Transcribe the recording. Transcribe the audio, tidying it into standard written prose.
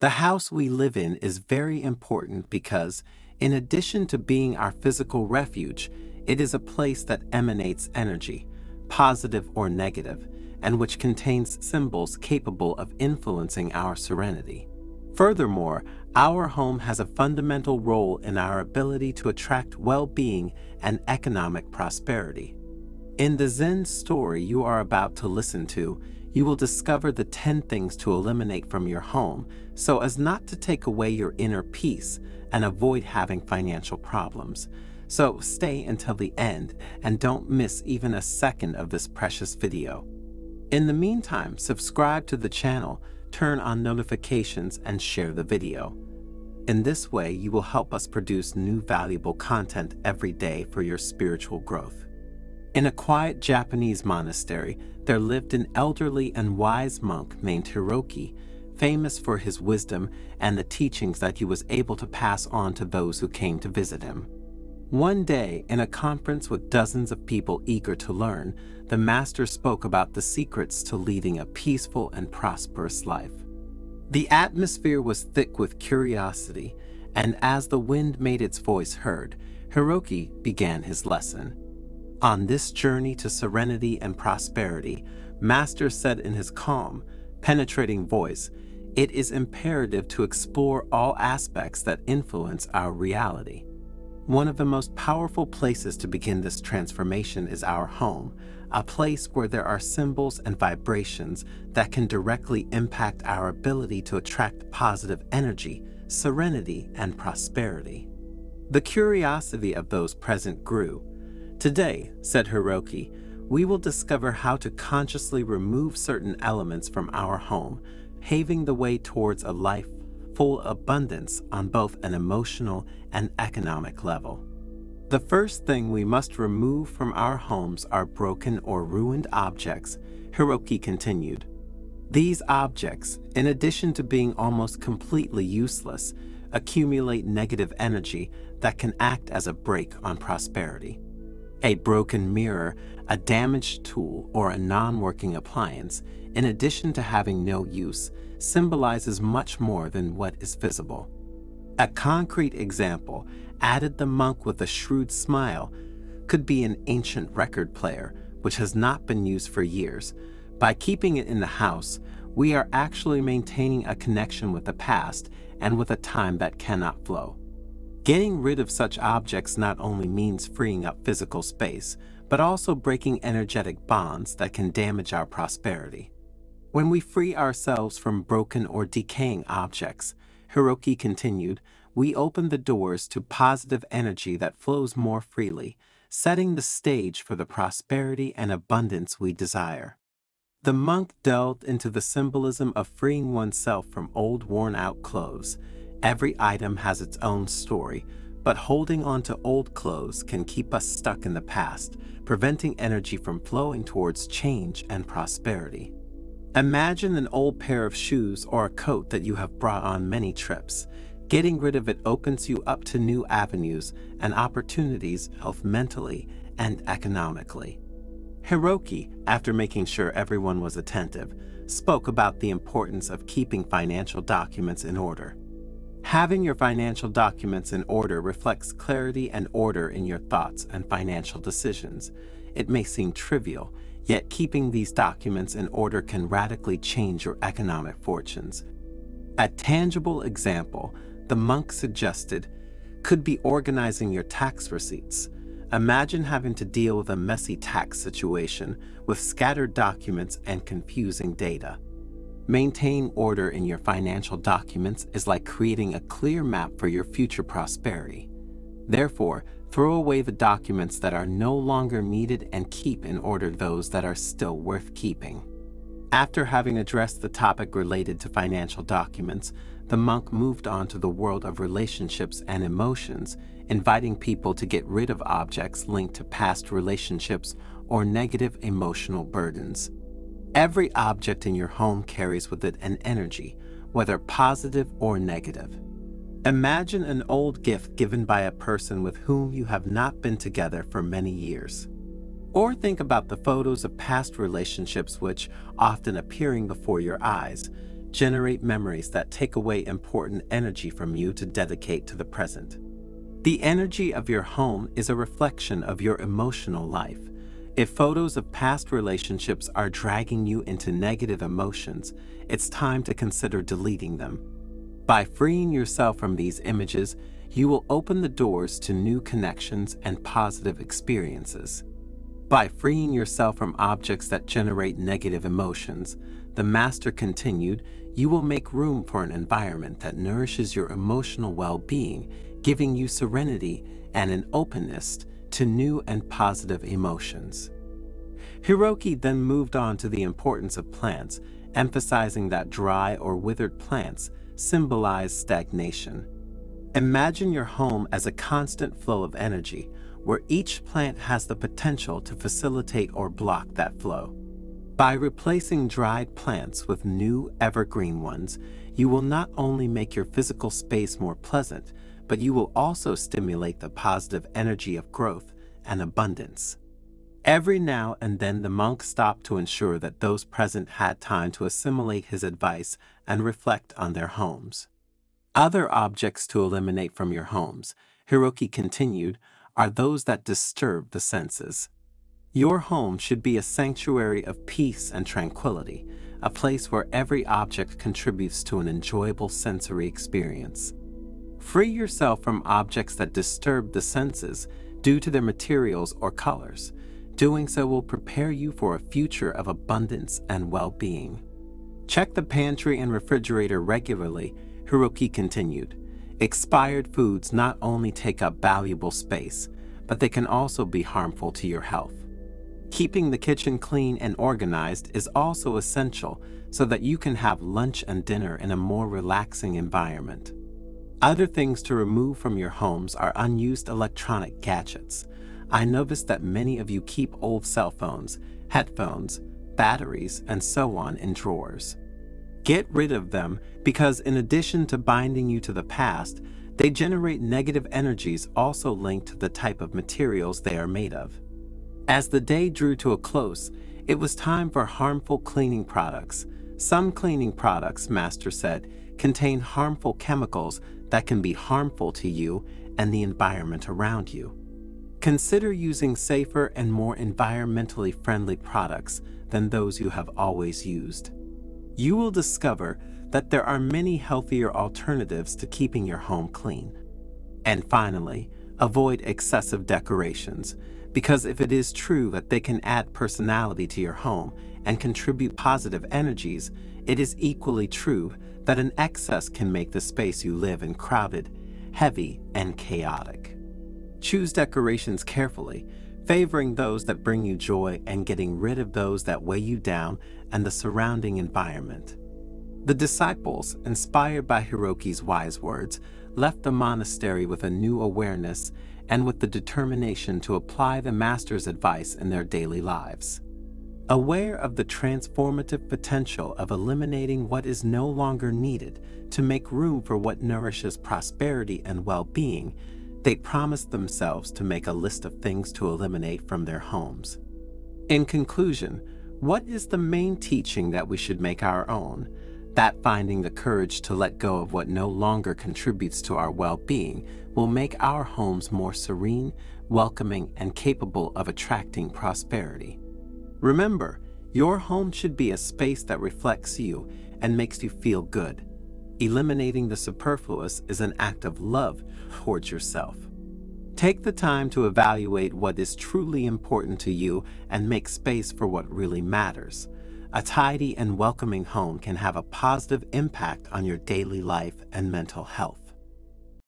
The house we live in is very important because, in addition to being our physical refuge, it is a place that emanates energy, positive or negative, and which contains symbols capable of influencing our serenity. Furthermore, our home has a fundamental role in our ability to attract well-being and economic prosperity. In the Zen story you are about to listen to, you will discover the 10 things to eliminate from your home so as not to take away your inner peace and avoid having financial problems. So stay until the end and don't miss even a second of this precious video. In the meantime, subscribe to the channel, turn on notifications, and share the video. In this way, you will help us produce new valuable content every day for your spiritual growth. In a quiet Japanese monastery, there lived an elderly and wise monk named Hiroki, famous for his wisdom and the teachings that he was able to pass on to those who came to visit him. One day, in a conference with dozens of people eager to learn, the master spoke about the secrets to leading a peaceful and prosperous life. The atmosphere was thick with curiosity, and as the wind made its voice heard, Hiroki began his lesson. On this journey to serenity and prosperity, Master said in his calm, penetrating voice, it is imperative to explore all aspects that influence our reality. One of the most powerful places to begin this transformation is our home, a place where there are symbols and vibrations that can directly impact our ability to attract positive energy, serenity, and prosperity. The curiosity of those present grew. Today, said Hiroki, we will discover how to consciously remove certain elements from our home, paving the way towards a life full of abundance on both an emotional and economic level. The first thing we must remove from our homes are broken or ruined objects, Hiroki continued. These objects, in addition to being almost completely useless, accumulate negative energy that can act as a brake on prosperity. A broken mirror, a damaged tool, or a non-working appliance, in addition to having no use, symbolizes much more than what is visible. A concrete example, added the monk with a shrewd smile, could be an ancient record player which has not been used for years. By keeping it in the house, we are actually maintaining a connection with the past and with a time that cannot flow. Getting rid of such objects not only means freeing up physical space, but also breaking energetic bonds that can damage our prosperity. When we free ourselves from broken or decaying objects, Hiroki continued, we open the doors to positive energy that flows more freely, setting the stage for the prosperity and abundance we desire. The monk delved into the symbolism of freeing oneself from old worn-out clothes. Every item has its own story, but holding on to old clothes can keep us stuck in the past, preventing energy from flowing towards change and prosperity. Imagine an old pair of shoes or a coat that you have brought on many trips. Getting rid of it opens you up to new avenues and opportunities, both mentally and economically. Hiroki, after making sure everyone was attentive, spoke about the importance of keeping financial documents in order. Having your financial documents in order reflects clarity and order in your thoughts and financial decisions. It may seem trivial, yet keeping these documents in order can radically change your economic fortunes. A tangible example, the monk suggested, could be organizing your tax receipts. Imagine having to deal with a messy tax situation with scattered documents and confusing data. Maintaining order in your financial documents is like creating a clear map for your future prosperity. Therefore, throw away the documents that are no longer needed and keep in order those that are still worth keeping. After having addressed the topic related to financial documents, the monk moved on to the world of relationships and emotions, inviting people to get rid of objects linked to past relationships or negative emotional burdens. Every object in your home carries with it an energy, whether positive or negative. Imagine an old gift given by a person with whom you have not been together for many years. Or think about the photos of past relationships which, often appearing before your eyes, generate memories that take away important energy from you to dedicate to the present. The energy of your home is a reflection of your emotional life. If photos of past relationships are dragging you into negative emotions, it's time to consider deleting them. By freeing yourself from these images, you will open the doors to new connections and positive experiences. By freeing yourself from objects that generate negative emotions, the Master continued, you will make room for an environment that nourishes your emotional well-being, giving you serenity and an openness to new and positive emotions. Hiroki then moved on to the importance of plants, emphasizing that dry or withered plants symbolize stagnation. Imagine your home as a constant flow of energy, where each plant has the potential to facilitate or block that flow. By replacing dried plants with new evergreen ones, you will not only make your physical space more pleasant, but you will also stimulate the positive energy of growth and abundance. Every now and then the monk stopped to ensure that those present had time to assimilate his advice and reflect on their homes. Other objects to eliminate from your homes, Hiroki continued, are those that disturb the senses. Your home should be a sanctuary of peace and tranquility, a place where every object contributes to an enjoyable sensory experience. Free yourself from objects that disturb the senses due to their materials or colors. Doing so will prepare you for a future of abundance and well-being. Check the pantry and refrigerator regularly, Hiroki continued. Expired foods not only take up valuable space, but they can also be harmful to your health. Keeping the kitchen clean and organized is also essential so that you can have lunch and dinner in a more relaxing environment. Other things to remove from your homes are unused electronic gadgets. I noticed that many of you keep old cell phones, headphones, batteries, and so on in drawers. Get rid of them because in addition to binding you to the past, they generate negative energies also linked to the type of materials they are made of. As the day drew to a close, it was time for harmful cleaning products. Some cleaning products, Master said, contain harmful chemicals that can be harmful to you and the environment around you. Consider using safer and more environmentally friendly products than those you have always used. You will discover that there are many healthier alternatives to keeping your home clean. And finally, avoid excessive decorations, because if it is true that they can add personality to your home and contribute positive energies, it is equally true that an excess can make the space you live in crowded, heavy, and chaotic. Choose decorations carefully, favoring those that bring you joy and getting rid of those that weigh you down and the surrounding environment. The disciples, inspired by Hiroki's wise words, left the monastery with a new awareness and with the determination to apply the Master's advice in their daily lives. Aware of the transformative potential of eliminating what is no longer needed to make room for what nourishes prosperity and well-being, they promised themselves to make a list of things to eliminate from their homes. In conclusion, what is the main teaching that we should make our own? That finding the courage to let go of what no longer contributes to our well-being will make our homes more serene, welcoming, and capable of attracting prosperity. Remember, your home should be a space that reflects you and makes you feel good. Eliminating the superfluous is an act of love towards yourself. Take the time to evaluate what is truly important to you and make space for what really matters. A tidy and welcoming home can have a positive impact on your daily life and mental health.